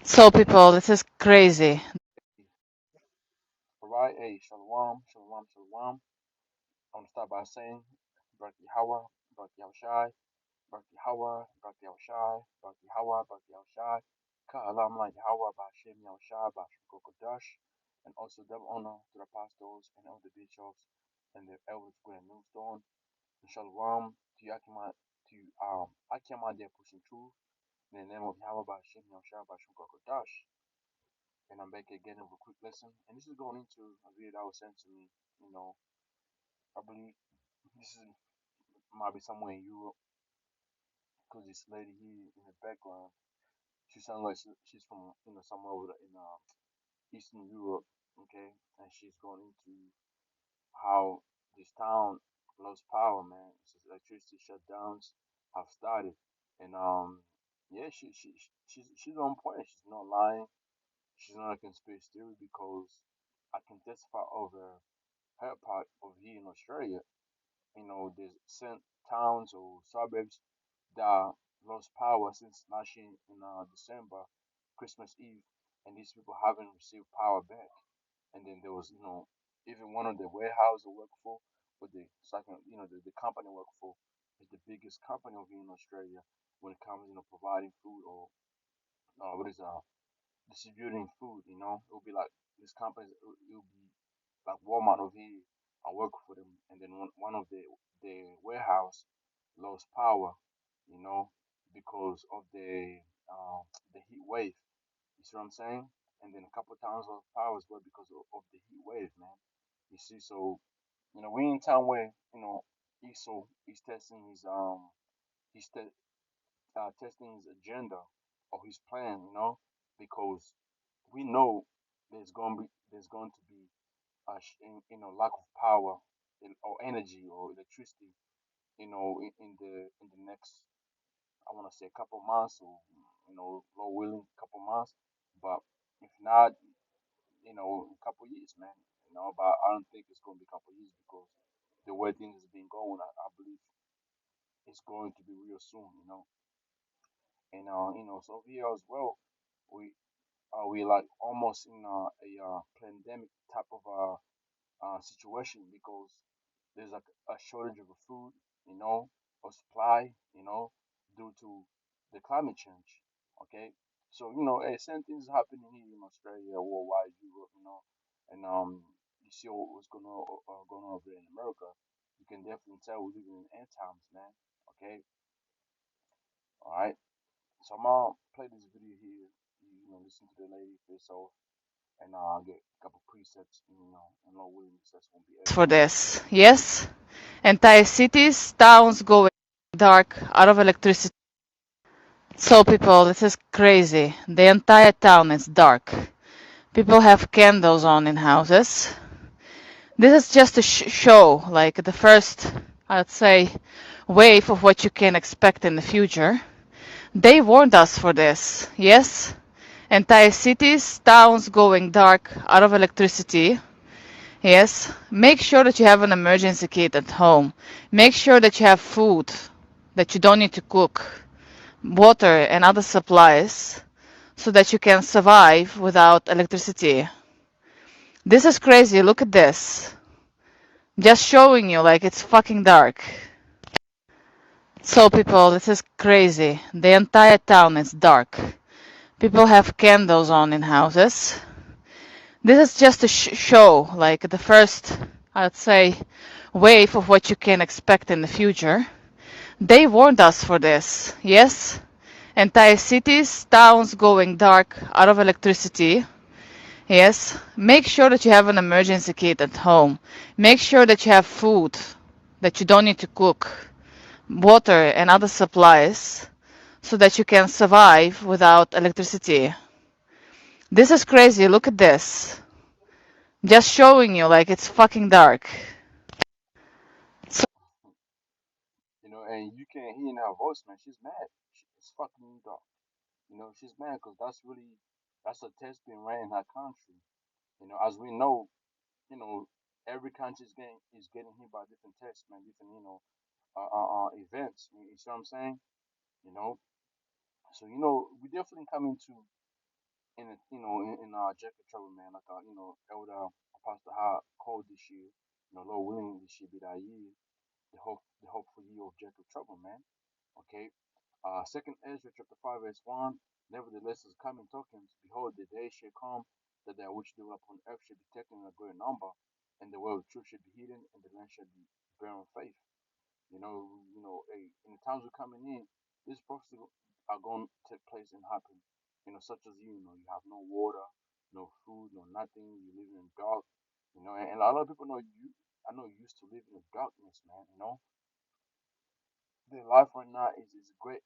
So, people, this is crazy. All right, hey, shalom, shalom, shalom. I want to start by saying, Barak Yahweh, Barak Yahushai, Barak Yahweh, Barak Yahushai, Barak Yahweh, Barak Yahushai, Ka'alam like Yahweh, Ba'ashem Yahushai, Ba'ashem Kokodash, and also double honor to the apostles and all the bishops and the elders with a new stone. And shalom to Yakima, to Akima, they're pushing truth in the name of Yahweh, Ba'ashem Yahushai, Ba'ashem Kokodash. And I'm back again with a quick lesson. And this is going into a video that was sent to me. You know, I believe this is might be somewhere in Europe because this lady here in the background, she sounds like she's from somewhere over in Eastern Europe. Okay, and she's going into how this town lost power, man. Since electricity shutdowns have started, and yeah, she's on point. She's not lying. She's not a conspiracy theory because I can testify over her part of here in Australia. There's certain towns or suburbs that lost power since last year in December, Christmas Eve, and these people haven't received power back. And then there was, even one of the warehouse I work for, with the second, the company I work for is the biggest company over here in Australia when it comes, providing food or what is distributing food. It'll be like this company, it'll be like Walmart over here. I work for them, and then one of the warehouse lost power, you know, because of the heat wave. You see what I'm saying? And then a couple of times lost power as well because of the heat wave, man. You see, so we in town where Esau he's testing he's te- testing his agenda or his plan, because we know there's going to be lack of power or energy or electricity, in the next, I want to say, a couple months or Lord willing, couple months. But if not, a couple years, man. But I don't think it's going to be a couple years because the way things has been going, I believe it's going to be real soon. And so here as well, we we like almost in a pandemic type of situation because there's like a shortage of food, or supply, due to the climate change. Okay, so same things happening here in Australia, worldwide, Europe, and you see what's going on over there in America. You can definitely tell we're living in end times, man. Okay, all right. So I'm gonna play this video here. Listen to the lady for yourself, and I'll get a couple presets, and Lord willing, that's gonna be For edited. this, yes? Entire cities, towns going dark, out of electricity. So, people, this is crazy. The entire town is dark. People have candles on in houses. This is just a show, like the first, I'd say, wave of what you can expect in the future. They warned us for this, yes? Entire cities, towns going dark, out of electricity. Yes. Make sure that you have an emergency kit at home. Make sure that you have food that you don't need to cook, water and other supplies so that you can survive without electricity. This is crazy. Look at this. Just showing you like it's fucking dark. So, people, this is crazy. The entire town is dark. People have candles on in houses. This is just a show, like the first, I'd say, wave of what you can expect in the future. They warned us for this, yes? Entire cities, towns going dark, out of electricity. Yes. Make sure that you have an emergency kit at home. Make sure that you have food that you don't need to cook, water and other supplies so that you can survive without electricity. This is crazy. Look at this. Just showing you like it's fucking dark. So, And you can hear in her voice, man. She's mad. It's fucking dark. She's mad because that's a test being ran in her country. As we know, you know, every country is getting hit by different tests, man, different events. You see what I'm saying? You know, so we definitely coming to in Jacob Trouble, man, like Elder Apostle how called this year, Lord willing, this year be that year, the hopeful year of Jacob Trouble, man. Okay. Second Ezra chapter 5 verse 1. Nevertheless, is coming tokens. Behold, the day shall come that they which dwell upon earth shall be taken in a great number, and the way of truth shall be hidden, and the land shall be barren of faith. In the times we're coming in, these prophecies are going to take place and happen. Such as you have no water, no food, no nothing. You live in the dark. And a lot of people know you. I know you used to live in the darkness, man. The life right now is great.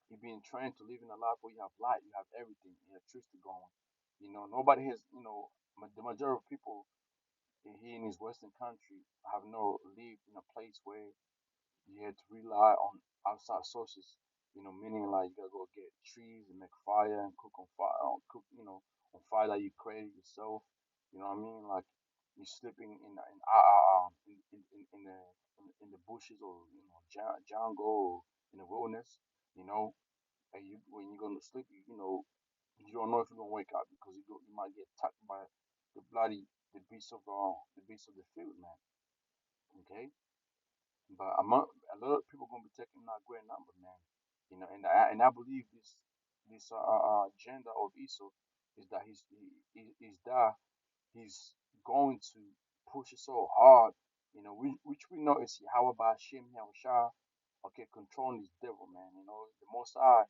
You're being trained to live in a life where you have light, you have everything, you have truth to go on. Nobody has. The majority of people here in this Western country have no lived in a place where you had to rely on outside sources, meaning like you gotta go get trees and make fire and cook on fire, on fire that you created yourself. You know what I mean? Like you're sleeping in the bushes or jungle or in the wilderness. You know, and when you're gonna sleep, you don't know if you're gonna wake up because you might get attacked by the beast of the field, man. Okay, but a lot of people gonna be taking that great number, man. And I believe this agenda of Esau is that is that he's going to push it so hard, which we know is Yahweh by Hashem Yahushua, okay, controlling this devil, man. The Most High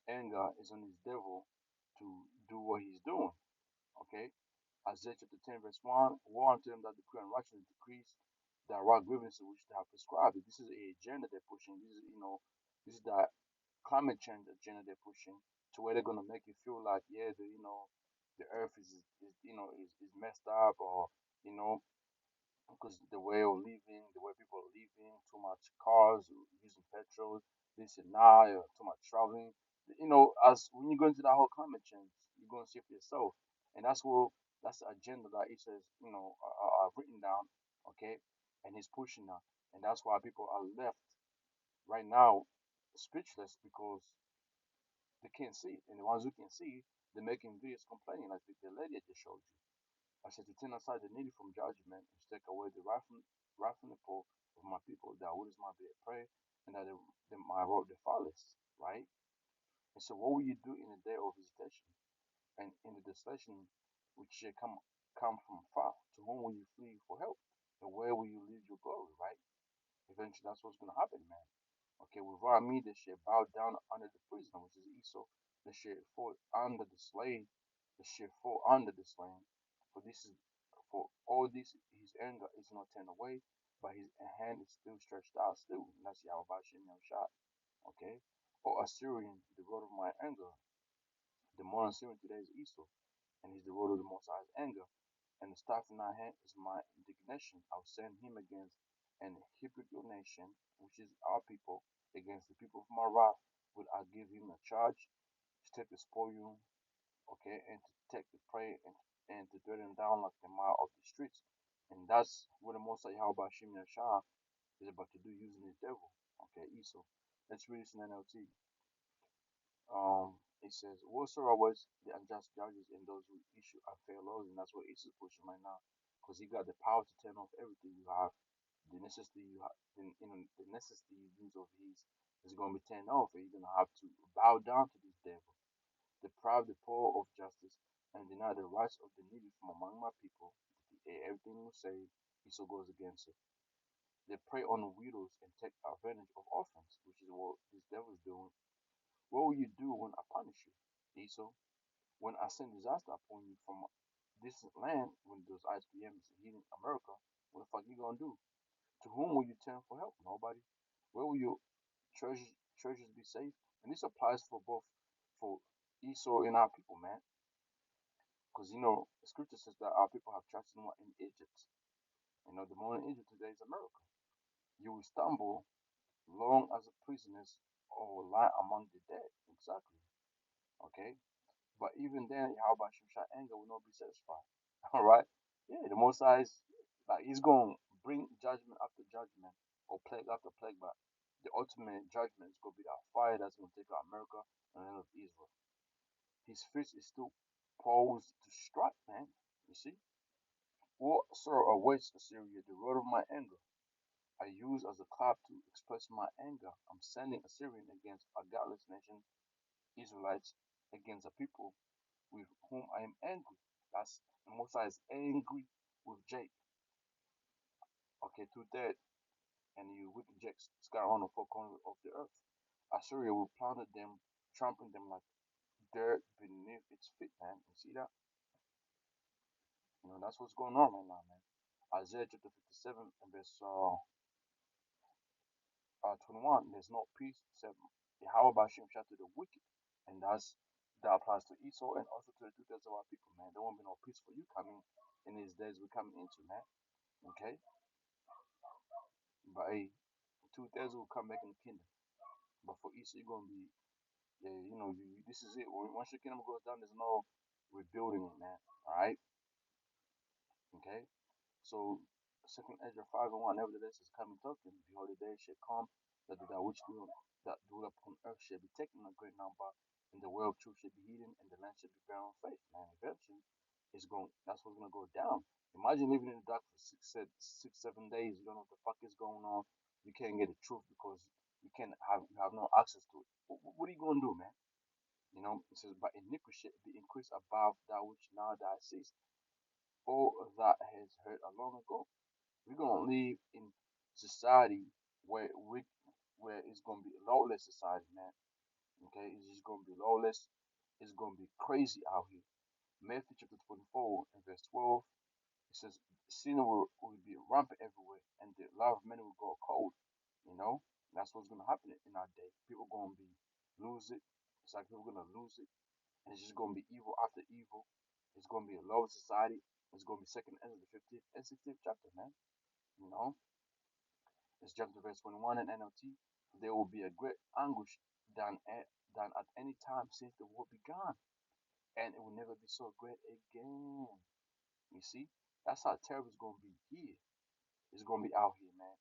anger is on this devil to do what he's doing, okay. Isaiah chapter 10, verse 1, woe unto them that decree unrighteousness decrease that right grievances which they have prescribed. This is a agenda they're pushing. This is that climate change agenda they're pushing to where they're gonna make you feel like, yeah, the earth is messed up, or you know because the way of living, the way people are living, too much cars, using petrol, this and that, too much traveling. As when you go into that whole climate change, you're going to see for yourself, and that's the agenda that it says, written down, okay, and he's pushing that, and that's why people are left right now speechless because they can't see it, and the ones who can see, they're making videos complaining, like the lady I just showed you. I said to turn aside the needy from judgment and to take away the wrathful of my people, that what is my bed pray, and that my road the fatherless, right? And so what will you do in the day of visitation? And in the desolation which shall come from far, to whom will you flee for help? And where will you leave your glory, right? Eventually that's what's gonna happen, man. Okay, without me they shall bow down under the prisoner, which is Esau, they shall fall under the slave, they shall fall under the slain. For this is for all this his anger is not turned away, but his hand is still stretched out still. And that's Yahweh Shem shot. Okay? O Assyrian, the rod of my anger. The modern Assyrian today is Esau, and he's the rod of the Most High's anger. And the staff in my hand is my indignation. I'll send him against an hypocritical nation, which is our people, against the people of my wrath. Will I give him a charge to take the spoil, okay, and to take the prey, and to thread them down like the mile of the streets. And that's what the Most High Yahweh Shem Yashah is about to do using his devil, okay, Esau. Let's read this in NLT. It says, whatsoever was the unjust judges and those who issue unfair laws, and that's what Esau's pushing right now, because he got the power to turn off everything you have, the necessity you have, the necessity use of his is going to be turned off, and you're going to have to bow down to this devil, deprive the poor of justice, and deny the rights of the needy from among my people. Everything you say, Esau goes against it. They prey on widows and take advantage of orphans, which is what this devil is doing. What will you do when I punish you, Esau? When I send disaster upon you from distant land, when those ICBMs hitting America, what the fuck you gonna do? To whom will you turn for help? Nobody. Where will your treasures be safe? And this applies for both for Esau and our people, man. Because the scripture says that our people have trusted in Egypt. The more in Egypt today is America. You will stumble long as a prisoners or lie among the dead. Exactly. Okay. But even then, Yahweh Shemshah anger will not be satisfied. All right? Yeah, the Most High is like he's going to bring judgment after judgment or plague after plague, but the ultimate judgment is going to be that fire that's going to take out America and the land of Israel. His fist is still posed to strike, man. You see? What sort awaits Assyria, the road of my anger? I use as a clap to express my anger. I'm sending Assyrian against a godless nation, Israelites against a people with whom I am angry. That's Moses is angry with Jake. Okay, to that, and you wicked Jakes scatter on the four corners of the earth. Assyria will plunder them, trampling them like dirt beneath its feet, man. You see that? That's what's going on right now, man. Isaiah chapter 57 and verse 21. There's no peace except Yahweh Bashim shot to the wicked. And that applies to Esau and also to the two-thirds of our people, man. There won't be no peace for you coming in these days we're coming into, man. Okay? But hey, two-thirds will come back in the kingdom. But for Esau, you're gonna be, yeah, this is it. Once your kingdom goes down, there's no rebuilding it, man. Alright? Okay? So, second Ezra 5:1, nevertheless is coming token. Behold, the day shall come that which that dwell upon earth shall be taken a great number, and the way of truth shall be hidden, and the land shall be barren of faith. Man, eventually, that's what's gonna go down. Imagine living in the dark for 7 days. You don't know what the fuck is going on. You can't get the truth because you have no access to it. What are you gonna do, man? It says, but iniquity shall be increased above that which now thou seest. All that has heard a long ago. We're gonna live in society where it's gonna be a lawless society, man. Okay, it's just gonna be lawless. It's gonna be crazy out here. Matthew chapter 24 and verse 12. It says sin will be rampant everywhere, and the love of many will go cold. You know, that's what's gonna happen in our day. People gonna be lose it. It's like people gonna lose it, and it's just gonna be evil after evil. It's gonna be a lawless society. It's gonna be second Ezra the 15th and 16th chapter, man. You know, let's jump to verse 21 in NLT. There will be a great anguish than at any time since the world began, and it will never be so great again. You see, that's how terrible it's gonna be here. It's gonna be out here, man.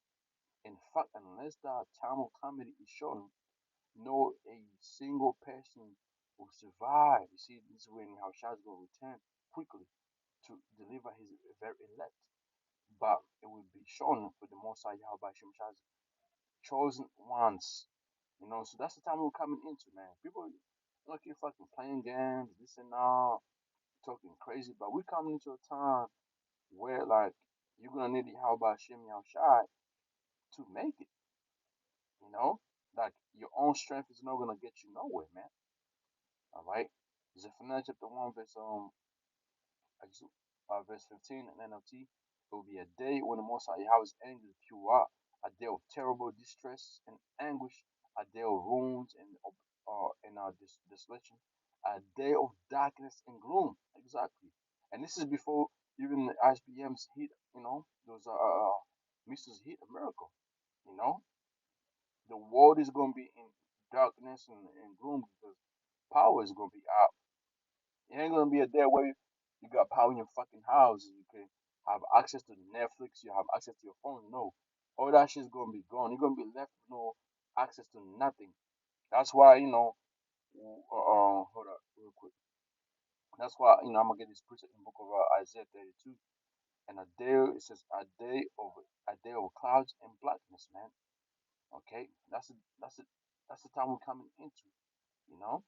In fact, unless the time of calamity is shown, no a single person will survive. You see, this is when Yahushua is gonna return quickly to deliver his very elect. But it will be shown for the Most High Yahweh Shemshah's chosen ones. So that's the time we're coming into, man. People looking fucking playing games, this and that, talking crazy, but we're coming into a time where like you're gonna need the how about Shem Shai to make it, you know? Like your own strength is not gonna get you nowhere, man. Alright? Zephaniah chapter 1 verse 15 in NLT. It will be a day when the Most High Yahweh's anger is pure out, a day of terrible distress and anguish, a day of ruins and desolation, a day of darkness and gloom. Exactly. And this is before even the ISBMs hit, those missiles hit America. You know, the world is gonna be in darkness and gloom because power is gonna be out. It ain't gonna be a day where you got power in your fucking house. You can have access to Netflix. You have access to your phone. No, all that shit's gonna be gone. You're gonna be left with no access to nothing. That's why hold up real quick. That's why I'm gonna get this precept in the book of Isaiah 32. And a day it says a day of clouds and blackness, man. Okay, that's the time we're coming into. You know,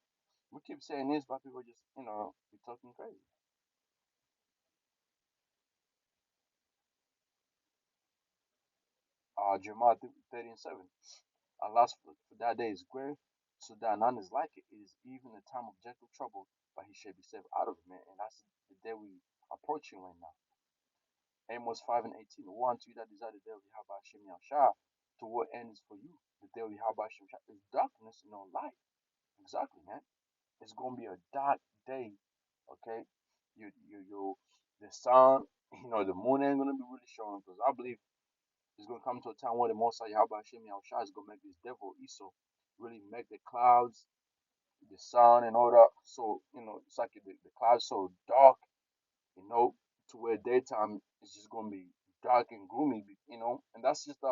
we keep saying this, but people just be talking crazy. Jeremiah 30:7. Alas, for that day is great, so that none is like it. It is even the time of gentle trouble, but he shall be saved out of it, man. And that's the day we approaching right now. Amos 5:18. Woe unto you that desire the day of Yahweh Hashem Yahshua, to what end is for you? The day of Yahweh Hashem Yahshua is darkness and no light. Exactly, man. It's gonna be a dark day. Okay, the sun, the moon ain't gonna be really showing because I believe it's going to come to a time where the Most High Yahweh Hashem Yahushua is going to make this devil Esau really make the clouds, the sun, and all that. So, it's like the clouds so dark, you know, to where daytime is just going to be dark and gloomy, and that's just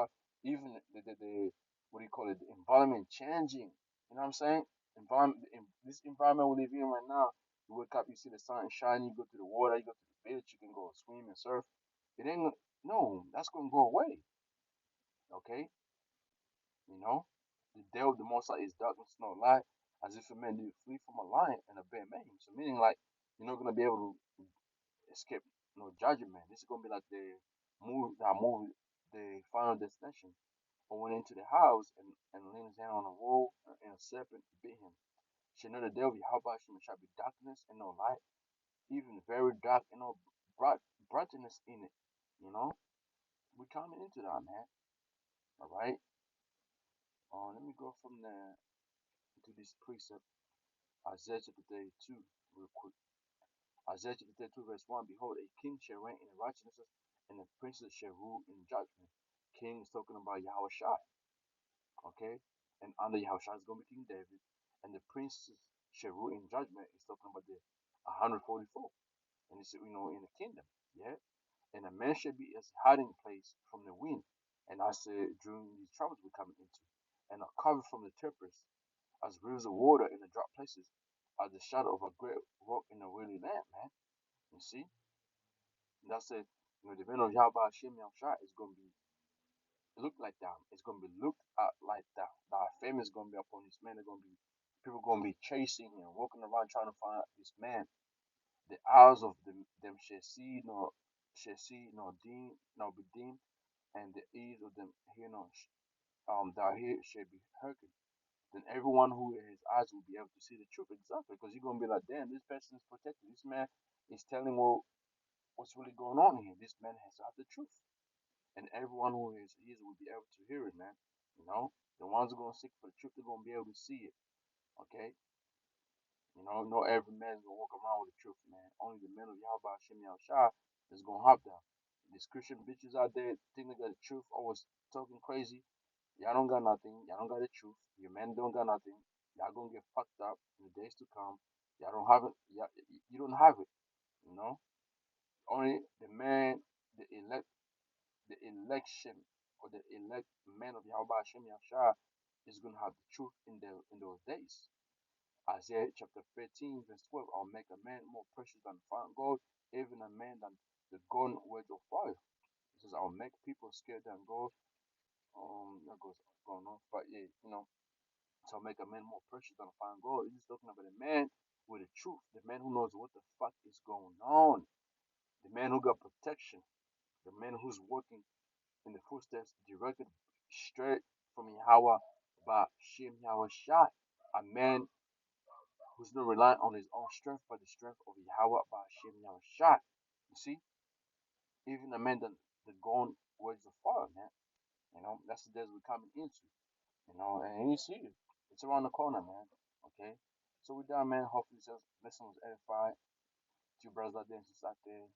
even the what do you call it, the environment changing. You know what I'm saying? environment, in this environment we live in right now, you wake up, you see the sun shining, you go to the water, you go to the beach, you can go swim and surf. It ain't no, that's gonna go away. Okay, you know, the day of the Most High is darkness, no light, as if a man did flee from a lion and a bear man. So meaning like you're not gonna be able to escape no judgment. This is gonna be like the movie, the Final Destination. Who went into the house and leaned his hand on a wall and a serpent bit him. She know the day of Yahweh shall be darkness and no light, even very dark and no brightness in it. You know, we're coming into that, man. All right. Let me go from there to this precept, Isaiah chapter 32, real quick. Isaiah chapter 32, verse 1. Behold, a king shall reign in righteousness, and a prince shall rule in judgment. King is talking about Yahweh Shai, okay? And under Yahweh Shai is going to be King David, and the princes shall rule in judgment. He's talking about the 144, and it's in the kingdom, yeah. And a man shall be as hiding place from the wind, and I said during these troubles we're coming into, and a cover from the tempest, as rivers of water in the dry places, as the shadow of a great rock in a weary land, man. You see, and that's it. The man of Yahweh Hashem Yahushua is going to be looked like that. It's going to be looked at like that. That fame is going to be upon this man. They're going to be people going to be chasing him, walking around trying to find this man. The eyes of them shall see nor deem nor be deemed, and the ears of them hear not that hear shall be hearkened. Then everyone who has eyes will be able to see the truth exactly, because you're gonna be like, damn, this person is protected. This man is telling what's really going on here. This man has to have the truth, and everyone who has ears will be able to hear it, man. The ones who are gonna seek for the truth, they're gonna be able to see it. Okay, not every man is gonna walk around with the truth, man. Only the men of Yahweh Hashem Yahushua is gonna have that. These Christian bitches out there think they got the truth, always talking crazy. Y'all don't got nothing. Y'all don't got the truth. Your men don't got nothing. Y'all gonna get fucked up in the days to come. Y'all don't have it. You don't have it. You know. Only the man, the elect, the election, or the elect man of Yahweh Hashem Yahshua is gonna have the truth in those days. Isaiah chapter 13, verse 12. I'll make a man more precious than fine gold, even a man than the golden wedge of fire. It says, I'll make people scared than gold. That goes going on. But yeah, to make a man more precious than fine gold. He's talking about a man with the truth, the man who knows what the fuck is going on, the man who got protection, the man who's working in the footsteps directed straight from Yahweh by Shem Yahweh Shai, a man who's not relying on his own strength but the strength of Yahweh by Shem Yahweh Shai. You see, even a man that the gone words of fire, man. That's the days we're coming into. And you see it. It's around the corner, man. Okay. So with that, man, hopefully this lesson was edified. To you brothers out there and sisters out there.